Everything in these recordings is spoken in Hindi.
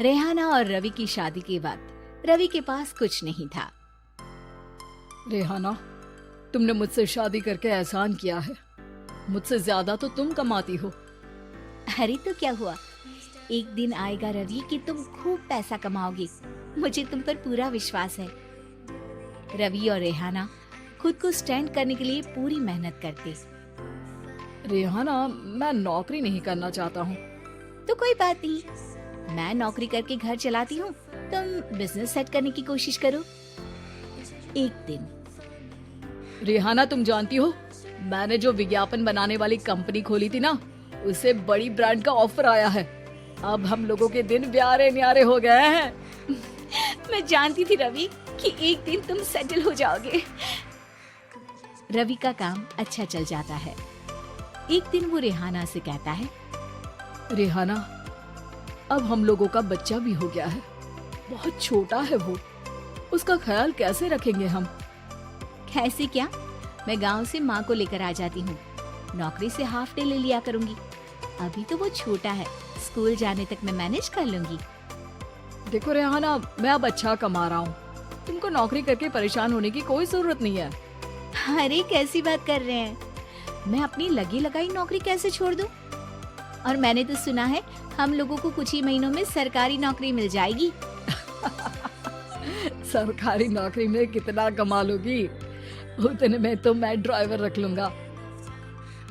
रेहाना और रवि की शादी के बाद रवि के पास कुछ नहीं था। रेहाना, तुमने मुझसे शादी करके एहसान किया है। मुझसे ज्यादा तो तुम कमाती हो। अरे तो क्या हुआ, एक दिन आएगा रवि कि तुम खूब पैसा कमाओगे। मुझे तुम पर पूरा विश्वास है। रवि और रेहाना खुद को स्टैंड करने के लिए पूरी मेहनत करते। रेहाना, मैं नौकरी नहीं करना चाहता हूँ। तो कोई बात नहीं, मैं नौकरी करके घर चलाती हूँ, तुम बिजनेस सेट करने की कोशिश करो। एक दिन रेहाना, तुम जानती हो, मैंने जो विज्ञापन बनाने वाली कंपनी खोली थी ना, उसे बड़ी ब्रांड का ऑफर आया है। अब हम लोगों के दिन प्यारे न्यारे हो गए हैं। मैं जानती थी रवि कि एक दिन तुम सेटल हो जाओगे। रवि का काम अच्छा चल जाता है। एक दिन वो रेहाना से कहता है, रेहाना, अब हम लोगों का बच्चा भी हो गया है। बहुत छोटा है वो, उसका ख्याल कैसे रखेंगे हम? कैसे क्या, मैं गांव से माँ को लेकर आ जाती हूँ। नौकरी से हाफ डे ले लिया करूंगी। अभी तो वो छोटा है, स्कूल जाने तक मैं मैनेज कर लूंगी। देखो रेहाना, मैं अब अच्छा कमा रहा हूँ। तुमको नौकरी करके परेशान होने की कोई जरूरत नहीं है। अरे कैसी बात कर रहे हैं, मैं अपनी लगी लगाई नौकरी कैसे छोड़ दूं? और मैंने तो सुना है हम लोगों को कुछ ही महीनों में सरकारी नौकरी मिल जाएगी। सरकारी नौकरी में कितना कमा लोगी? उतने में तो मैं ड्राइवर रख लूंगा।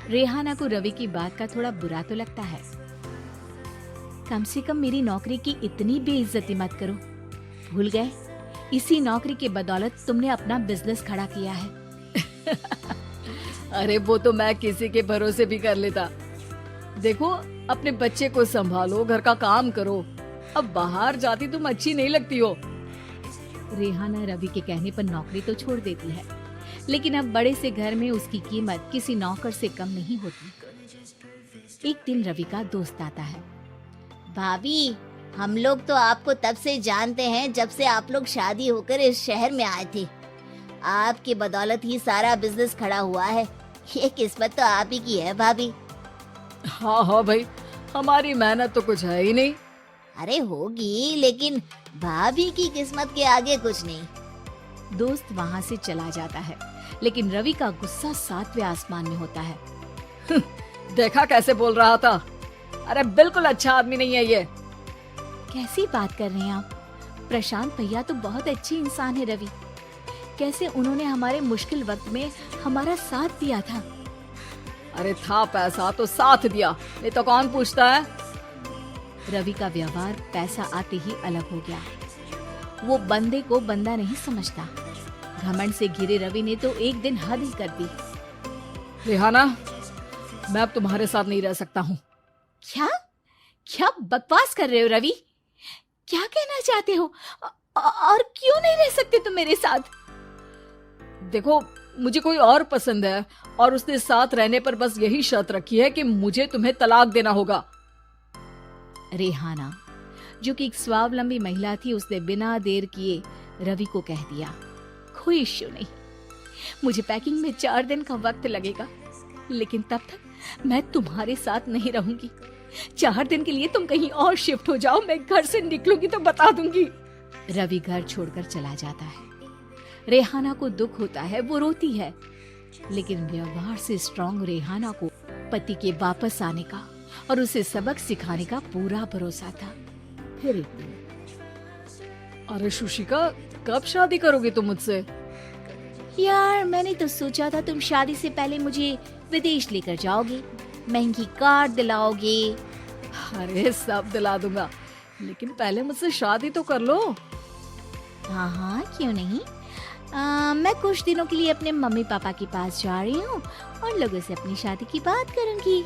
रेहाना को रवि की बात का थोड़ा बुरा तो लगता है। कम से कम मेरी नौकरी की इतनी बेइज्जती मत करो। भूल गए, इसी नौकरी के बदौलत तुमने अपना बिजनेस खड़ा किया है। अरे वो तो मैं किसी के भरोसे भी कर लेता। देखो, अपने बच्चे को संभालो, घर का काम करो। अब बाहर जाती तुम अच्छी नहीं लगती हो। रेहाना रवि के कहने पर नौकरी तो छोड़ देती है, लेकिन अब बड़े से घर में उसकी कीमत किसी नौकर से कम नहीं होती। एक दिन रवि का दोस्त आता है। भाभी, हम लोग तो आपको तब से जानते हैं जब से आप लोग शादी होकर इस शहर में आए थे। आपकी बदौलत ही सारा बिजनेस खड़ा हुआ है। ये किस्मत तो आप ही की है भाभी। हाँ हाँ भाई, हमारी मेहनत तो कुछ है ही नहीं। अरे होगी, लेकिन भाभी की किस्मत के आगे कुछ नहीं। दोस्त वहाँ से चला जाता है, लेकिन रवि का गुस्सा 7वें आसमान में होता है। देखा कैसे बोल रहा था? अरे बिल्कुल अच्छा आदमी नहीं है ये। कैसी बात कर रहे हैं आप? प्रशांत भैया तो बहुत अच्छे इंसान है रवि। कैसे उन्होंने हमारे मुश्किल वक्त में हमारा साथ दिया था। अरे था पैसा तो साथ दिया, नहीं तो कौन पूछता है? रवि का व्यवहार पैसा आते ही अलग हो गया। वो बंदे को बंदा नहीं समझता। घमंड से घिरे रवि ने तो एक दिन हद ही कर दी। रेहाना, मैं अब तुम्हारे साथ नहीं रह सकता हूँ। क्या क्या बकवास कर रहे हो रवि? क्या कहना चाहते हो? और क्यों नहीं रह सकते तुम मेरे साथ? देखो, मुझे कोई और पसंद है और उसने साथ रहने पर बस यही शर्त रखी है कि मुझे तुम्हें तलाक देना होगा। रेहाना, जो कि एक स्वावलंबी महिला थी, उसने बिना देर किए रवि को कह दिया, कोई इश्यू नहीं, मुझे पैकिंग में 4 दिन का वक्त लगेगा, लेकिन तब तक मैं तुम्हारे साथ नहीं रहूंगी। 4 दिन के लिए तुम कहीं और शिफ्ट हो जाओ, मैं घर से निकलूंगी तो बता दूंगी। रवि घर छोड़कर चला जाता है। रेहाना को दुख होता है, वो रोती है, लेकिन व्यवहार से स्ट्रॉन्ग रेहाना को पति के वापस आने का और उसे सबक सिखाने का पूरा भरोसा था। फिर एक दिन, अरे शुशिका, कब शादी करोगी तुम मुझसे? यार, मैंने तो सोचा था तुम शादी से पहले मुझे विदेश लेकर जाओगे, महंगी कार दिलाओगे। अरे सब दिला दूंगा, लेकिन पहले मुझसे शादी तो कर लो। हाँ हाँ, क्यों नहीं। मैं कुछ दिनों के लिए अपने मम्मी पापा के पास जा रही हूँ और लोगों से अपनी शादी की बात करूंगी।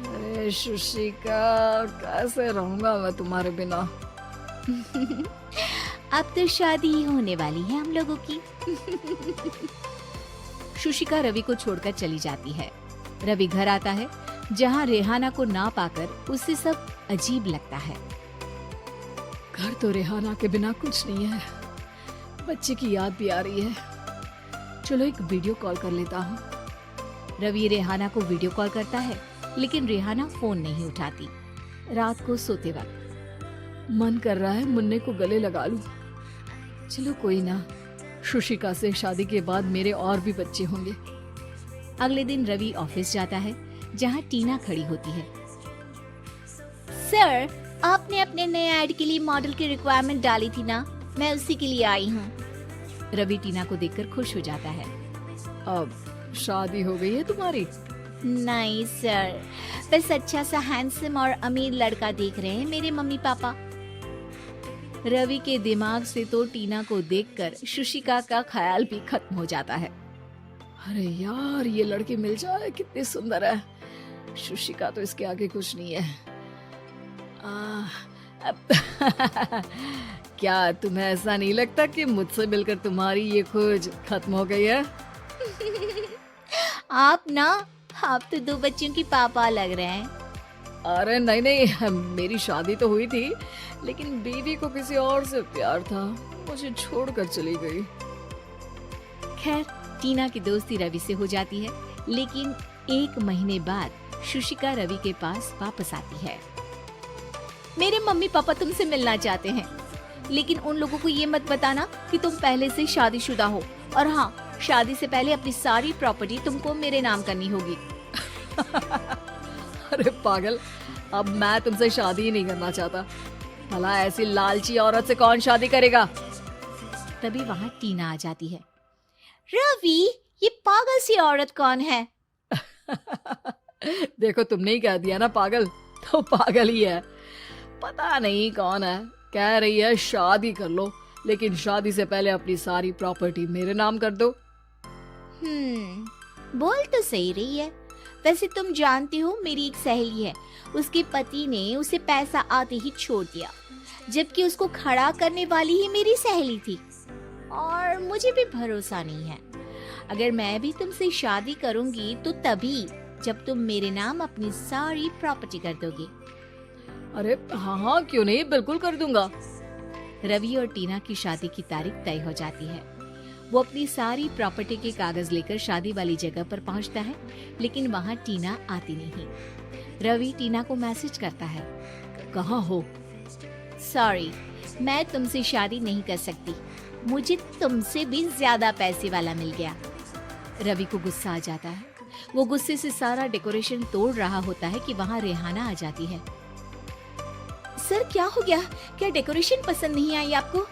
अरे शुशिका, कैसे रहूंगा मैं तुम्हारे बिना? अब तो शादी ही होने वाली है हम लोगों की। शुशिका रवि को छोड़कर चली जाती है। रवि घर आता है, जहाँ रेहाना को ना पाकर उसे सब अजीब लगता है। घर तो रेहाना के बिना कुछ नहीं है, बच्चे की याद भी आ रही है। चलो एक वीडियो कॉल कर लेता हूँ। रवि रेहाना को वीडियो कॉल करता है, लेकिन रेहाना फोन नहीं उठाती। रात को सोते वक्त, मन कर रहा है मुन्ने को गले लगा लूं। चलो कोई ना, शुशिका से शादी के बाद मेरे और भी बच्चे होंगे। अगले दिन रवि ऑफिस जाता है जहाँ टीना खड़ी होती है। सर, आपने अपने नए ऐड के लिए मॉडल की रिक्वायरमेंट डाली थी ना, मैं उसी के लिए आई हूँ। रवि टीना को देखकर खुश हो जाता है। अब शादी हो गई है तुम्हारी? नहीं सर, बस अच्छा सा हैंडसम और अमीर लड़का देख रहे हैं मेरे मम्मी पापा। रवि के दिमाग से तो टीना को देखकर शुशिका का ख्याल भी खत्म हो जाता है। अरे यार, ये लड़की मिल जाए कितनी सुंदर है। शुशिका तो इसके आगे कुछ नहीं है। क्या तुम्हें ऐसा नहीं लगता कि मुझसे मिलकर तुम्हारी ये खोज खत्म हो गई है? आप तो 2 बच्चों की पापा लग रहे हैं। अरे नहीं नहीं, मेरी शादी तो हुई थी, लेकिन बीवी को किसी और से प्यार था, मुझे छोड़कर चली गई। खैर, टीना की दोस्ती रवि से हो जाती है, लेकिन 1 महीने बाद शुशिका रवि के पास वापस आती है। मेरे मम्मी पापा तुमसे मिलना चाहते हैं, लेकिन उन लोगों को ये मत बताना कि तुम पहले से शादीशुदा हो, और हाँ, शादी से पहले अपनी सारी प्रॉपर्टी तुमको मेरे नाम करनी होगी। अरे पागल, अब मैं तुमसे शादी ही नहीं करना चाहता। भला ऐसी लालची औरत से कौन शादी करेगा? तभी वहाँ टीना आ जाती है। रवि, ये पागल सी औरत कौन है? देखो, तुमने ही कह दिया ना पागल, तो पागल ही है। पता नहीं कौन है, कह रही है शादी कर लो, लेकिन शादी से पहले अपनी सारी प्रॉपर्टी मेरे नाम कर दो। बोल तो सही रही है। वैसे तुम जानती हो, मेरी एक सहेली है, उसके पति ने उसे पैसा आते ही छोड़ दिया, जबकि उसको खड़ा करने वाली ही मेरी सहेली थी। और मुझे भी भरोसा नहीं है। अगर मैं भी तुमसे शादी करूंगी तो तभी जब तुम मेरे नाम अपनी सारी प्रॉपर्टी कर दोगे। अरे हाँ, क्यों नहीं, बिल्कुल कर दूंगा। रवि और टीना की शादी की तारीख तय हो जाती है। वो अपनी सारी प्रॉपर्टी के कागज लेकर शादी वाली जगह पर पहुंचता है, लेकिन वहाँ टीना आती नहीं। रवि टीना को मैसेज करता है, कहाँ हो? सॉरी, मैं तुमसे शादी नहीं कर सकती, मुझे तुमसे भी ज्यादा पैसे वाला मिल गया। रवि को गुस्सा आ जाता है। वो गुस्से से सारा डेकोरेशन तोड़ रहा होता है कि वहाँ रेहाना आ जाती है। सर, क्या हो गया? क्या डेकोरेशन पसंद नहीं आई आपको?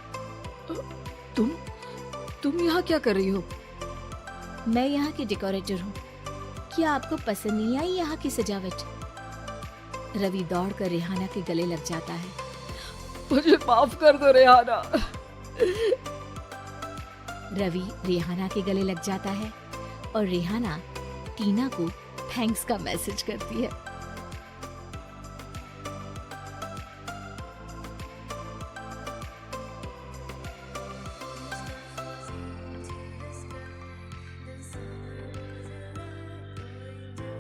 तुम यहाँ क्या कर रही हो? मैं यहाँ की डेकोरेटर हूँ। क्या आपको पसंद नहीं आई यहाँ की सजावट? रवि दौड़कर रेहाना के गले लग जाता है। मुझे माफ कर दो रेहाना। रवि रेहाना के गले लग जाता है और रेहाना टीना को थैंक्स का मैसेज करती है।